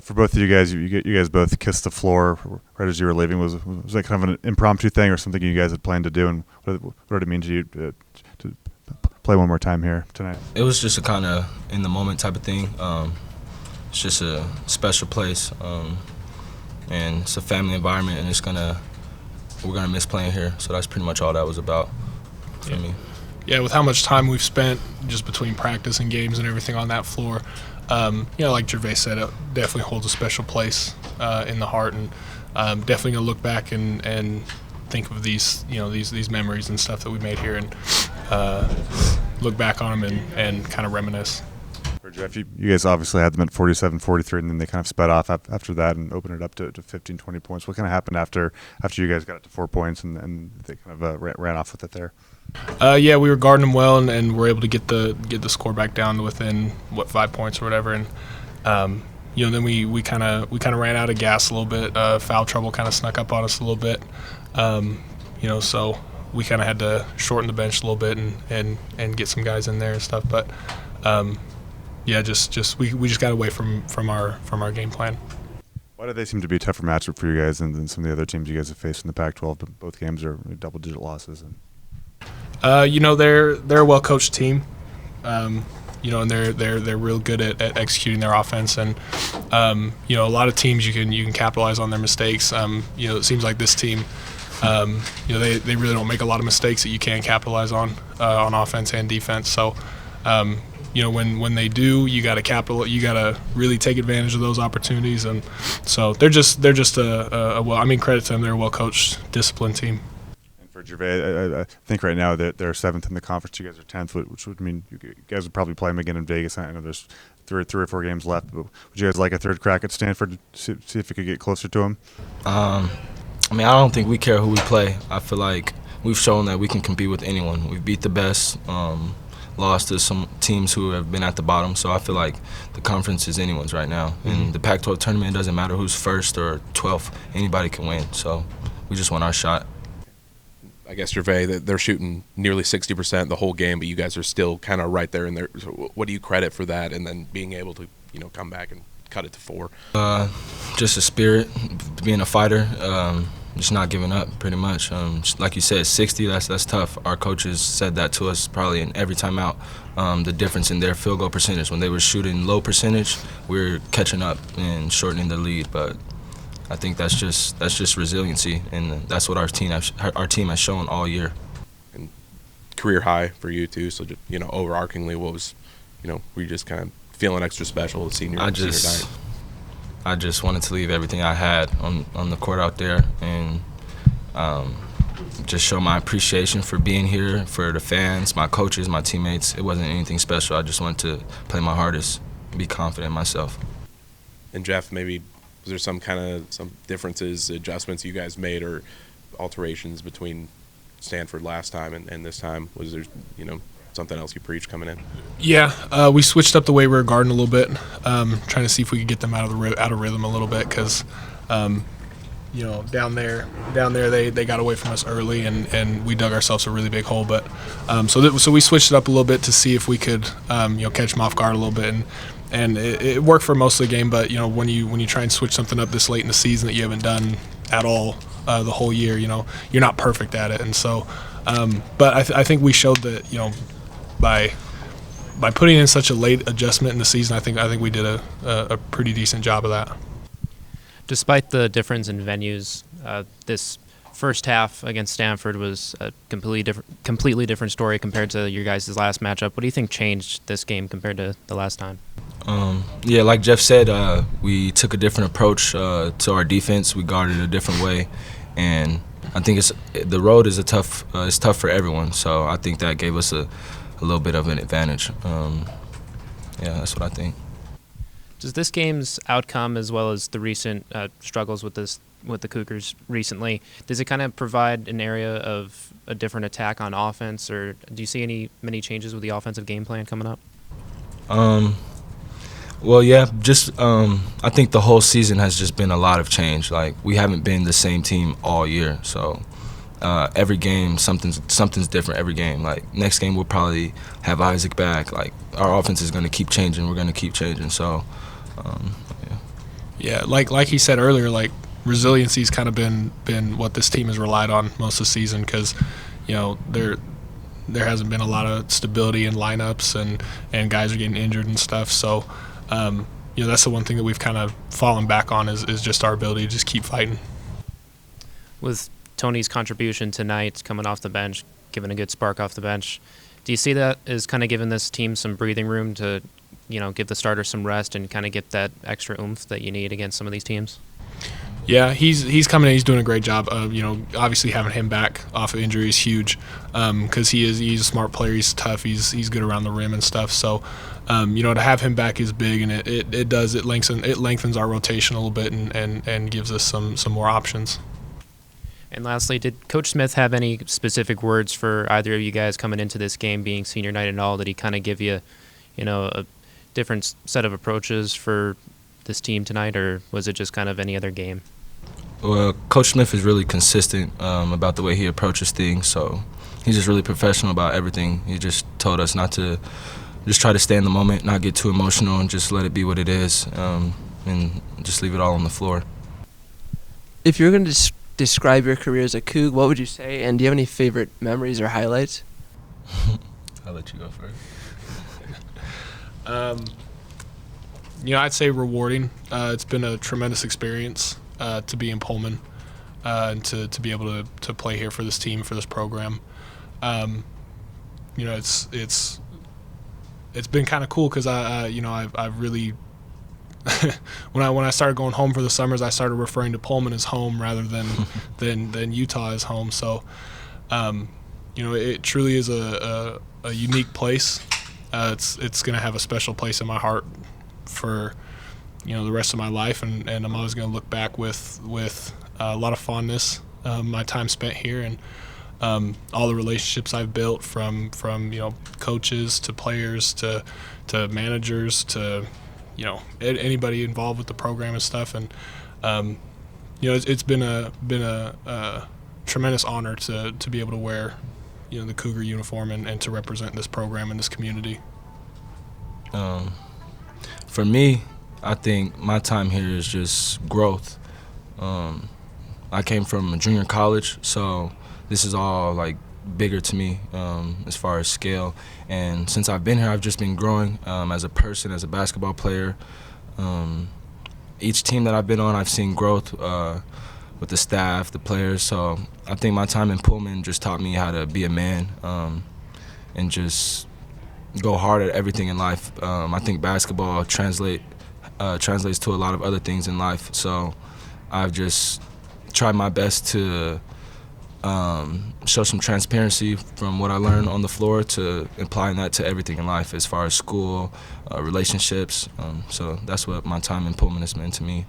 For both of you guys, you guys both kissed the floor right as you were leaving. Was that kind of an impromptu thing or something you guys had planned to do? And what did it mean to you to play one more time here tonight? It was just a kind of in the moment type of thing. It's just a special place, and it's a family environment, and we're gonna miss playing here. So that's pretty much all that was about for me. Yeah, with how much time we've spent just between practice and games and everything on that floor, like Gervais said, it definitely holds a special place in the heart, and definitely gonna look back and think of these memories and stuff that we made here, and look back on them and kind of reminisce. For Jeff, you guys obviously had them at 47-43, and then they kind of sped off after that and opened it up to 15, 20 points. What kind of happened after you guys got it to 4 points and they kind of ran off with it there? Yeah, we were guarding them well, and were able to get the score back down to within 5 points or whatever, and then we kind of ran out of gas a little bit. Foul trouble kind of snuck up on us a little bit, so we kind of had to shorten the bench a little bit and get some guys in there and stuff. But we just got away from our game plan. Why do they seem to be a tougher matchup for you guys than some of the other teams you guys have faced in the Pac-12? Both games are double-digit losses. They're a well-coached team, and they're real good at executing their offense, and a lot of teams you can capitalize on their mistakes. It seems like this team, they really don't make a lot of mistakes that you can capitalize on offense and defense. So, when they do, you got to really take advantage of those opportunities, and so they're just credit to them. They're a well-coached, disciplined team. For Gervais, I think right now that they're 7th in the conference. You guys are 10th, which would mean you guys would probably play them again in Vegas. I know there's three or four games left. But would you guys like a third crack at Stanford to see if we could get closer to them? I don't think we care who we play. I feel like we've shown that we can compete with anyone. We beat the best, lost to some teams who have been at the bottom. So I feel like the conference is anyone's right now. In the Pac-12 tournament, it doesn't matter who's first or 12th. Anybody can win. So we just want our shot. I guess Gervais, they're shooting nearly 60% the whole game, but you guys are still kind of right there in there. So what do you credit for that, and then being able to come back and cut it to 4? Just a spirit, being a fighter, just not giving up, pretty much. Like you said, 60, that's tough. Our coaches said that to us probably in every time out. The difference in their field goal percentage. When they were shooting low percentage, we were catching up and shortening the lead, but I think that's just resiliency, and that's what our team has shown all year. And career high for you too. So just, overarchingly, what was, were you just kind of feeling extra special senior night? I just wanted to leave everything I had on the court out there, and just show my appreciation for being here, for the fans, my coaches, my teammates. It wasn't anything special. I just wanted to play my hardest, be confident in myself. And Jeff, maybe was there some differences, adjustments you guys made, or alterations between Stanford last time and this time? Was there, something else you preached coming in? Yeah, we switched up the way we were guarding a little bit, trying to see if we could get them out of rhythm a little bit, because down there they got away from us early, and we dug ourselves a really big hole. But so we switched it up a little bit to see if we could catch them off guard a little bit, and it worked for most of the game. But when you try and switch something up this late in the season that you haven't done at all the whole year, you're not perfect at it. And so, but I think we showed that by putting in such a late adjustment in the season, I think we did a pretty decent job of that. Despite the difference in venues, this first half against Stanford was a completely different story compared to your guys' last matchup. What do you think changed this game compared to the last time? Like Jeff said, we took a different approach to our defense. We guarded a different way, and I think the road is tough for everyone. So I think that gave us a little bit of an advantage. That's what I think. Does this game's outcome, as well as the recent struggles with the Cougars recently, does it kind of provide an area of a different attack on offense, or do you see many changes with the offensive game plan coming up? Well, yeah, I think the whole season has just been a lot of change. Like, we haven't been the same team all year, so every game something's different every game. Like, next game we'll probably have Isaac back. Like, our offense is going to keep changing. We're going to keep changing. So, yeah. Yeah, like he said earlier, like resiliency's kind of been what this team has relied on most of the season because, there hasn't been a lot of stability in lineups and guys are getting injured and stuff. So, that's the one thing that we've kind of fallen back on is just our ability to just keep fighting. With Tony's contribution tonight, coming off the bench, giving a good spark off the bench, do you see that as kind of giving this team some breathing room to, give the starters some rest and kind of get that extra oomph that you need against some of these teams? Yeah, he's coming in. He's doing a great job. Obviously having him back off of injury is huge because he's a smart player. He's tough. He's good around the rim and stuff. So, to have him back is big, and it lengthens our rotation a little bit and gives us some more options. And lastly, did Coach Smith have any specific words for either of you guys coming into this game, being senior night and all? Did he kind of give you, a different set of approaches for this team tonight, or was it just kind of any other game? Well, Coach Smith is really consistent about the way he approaches things, so he's just really professional about everything. He just told us not to just try to stay in the moment, not get too emotional, and just let it be what it is, and just leave it all on the floor. If you're going to describe your career as a Coug, what would you say, and do you have any favorite memories or highlights? I'll let you go first. I'd say rewarding. It's been a tremendous experience to be in Pullman and to be able to play here for this team, for this program. It's been kind of cool because I've really when I started going home for the summers, I started referring to Pullman as home rather than Utah as home. So, it truly is a unique place. It's going to have a special place in my heart for the rest of my life, and I'm always going to look back with a lot of fondness my time spent here and all the relationships I've built from coaches to players to managers to anybody involved with the program and stuff, and it's been a tremendous honor to be able to wear the Cougar uniform and to represent this program and this community. For me, I think my time here is just growth. I came from a junior college, so this is all like bigger to me as far as scale. And since I've been here, I've just been growing as a person, as a basketball player. Each team that I've been on, I've seen growth with the staff, the players. So I think my time in Pullman just taught me how to be a man and just go hard at everything in life. I think basketball translates to a lot of other things in life. So I've just tried my best to show some transparency from what I learned on the floor to applying that to everything in life as far as school, relationships. So that's what my time in Pullman has meant to me.